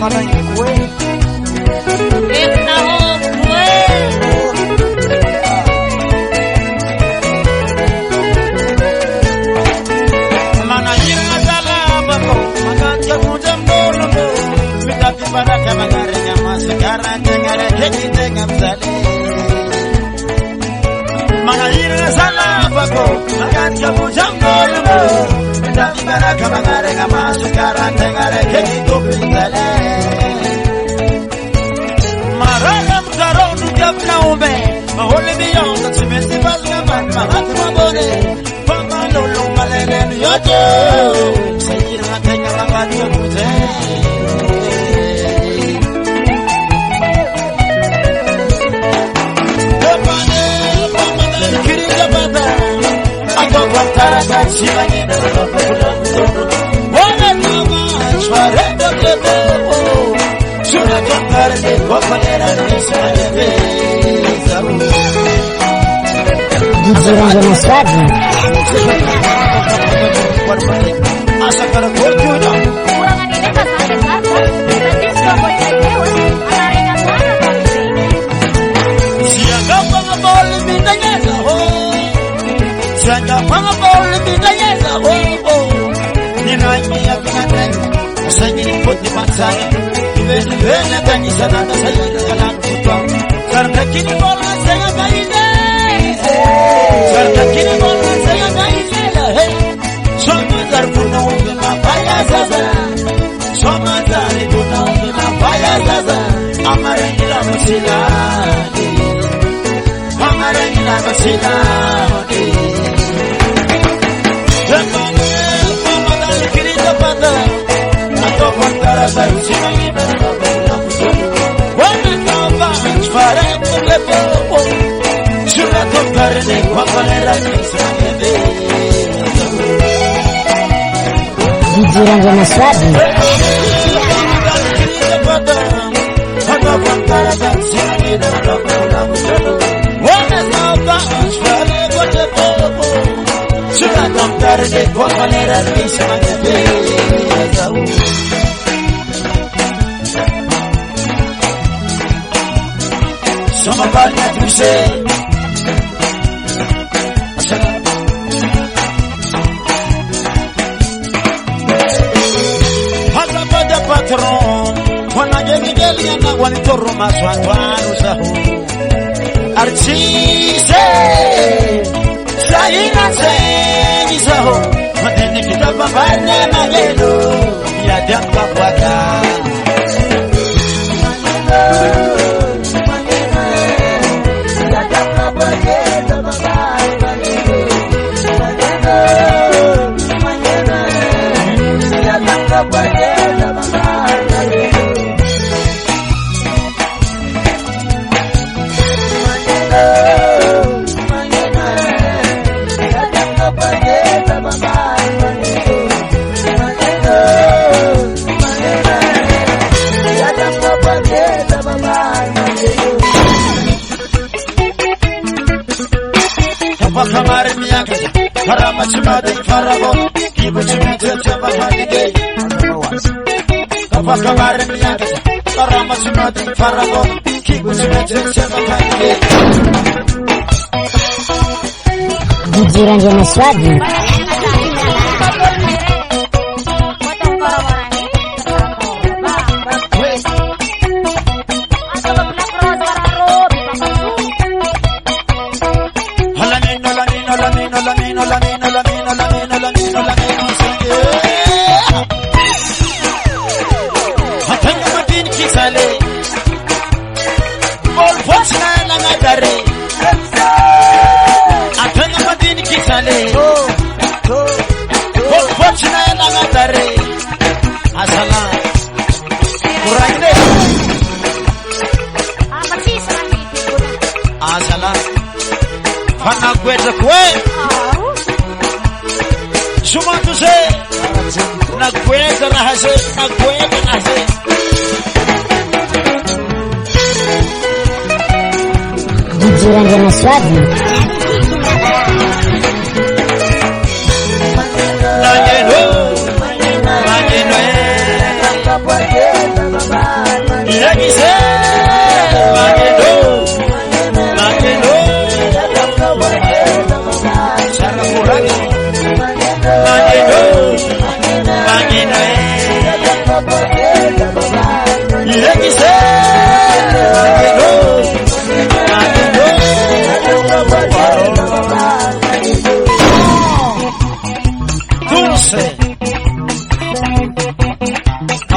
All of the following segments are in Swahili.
Bye.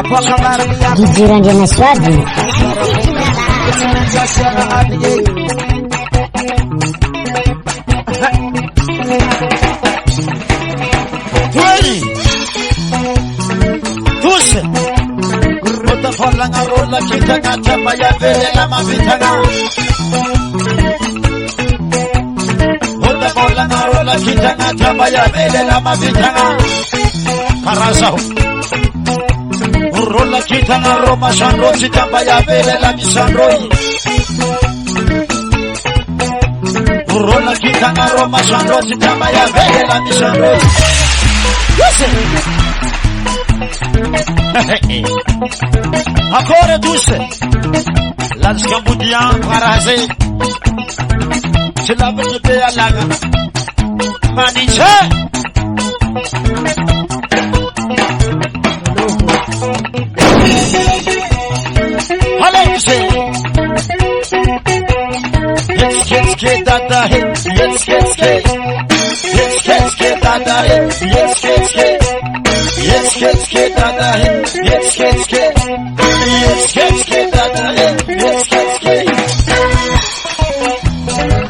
Jujuran dia Naswadi. Falanga rola kita kaca maya vele lama bitanga. Hoda falanga rola kita kaca maya vele lama bitanga. Karasau. Rola kita ngaroma sandro kita maya vele lama sandroi. Rola kita ngaroma sandro kita maya vele lama sandroi. Ancora douce la scambudian parase ce la vede allaga manice Alexei yes dada yes dada yes dada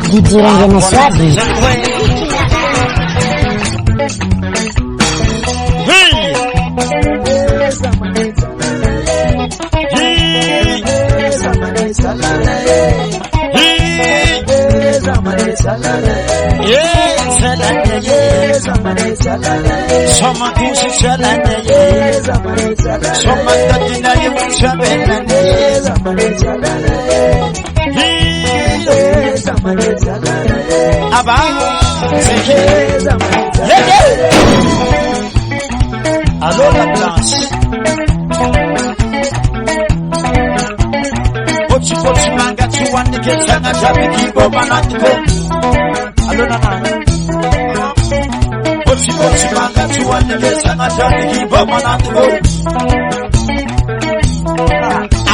Jujuran dia Naswadi. Sama kusi salane ye, sama katina ye sabelane ye, aba seke, alors la blanche, pochi manga chuani ke changa chabiki bo manatiko, alors na. Pochi manga chuani ke changa chabiki bo manatiko.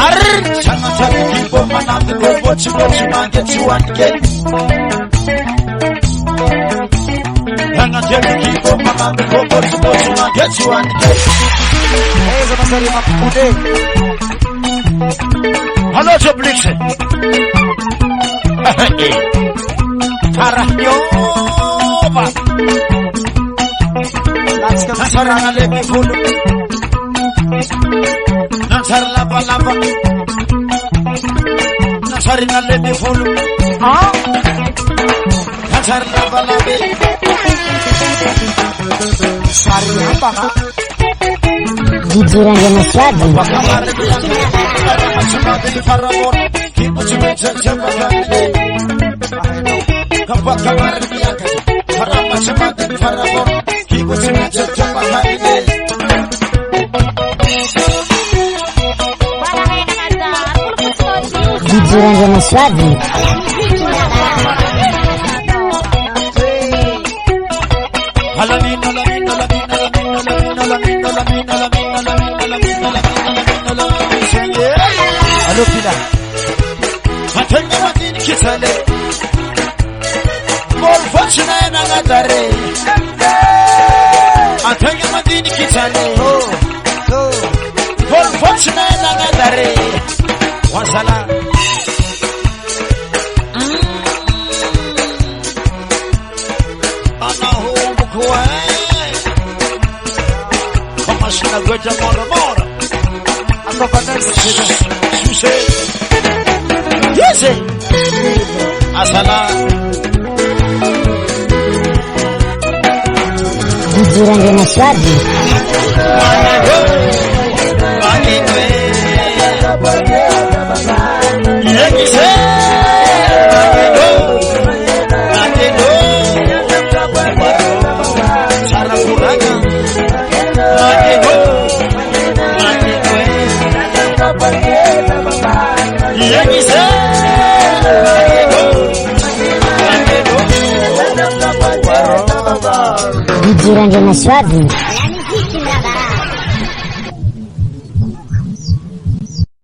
Ar changa chabiki bo manatiko pochi manga chuani ke. Changa chabiki bo manatiko pochi manga chuani ke. Eza masari mapude. Hallo Joblix. Karahyoba. Nasarana lebi fulu. Nasar laba. Nasarina lebi fulu. Nasar laba. Sari apa kak? Jujuran dia Naswadi. Jujuran dia Naswadi. Halo Pila. Matanya matini kisale. Mol fachina na ngadare. Matanya matini kisale. Mol fachina na ngadare. Wasala. Ana ho mukwa. Kamashina goja mora. Ando panas. Suse. Yes. Asala. Jujuran dia Naswadi. Jujuran dia Naswadi.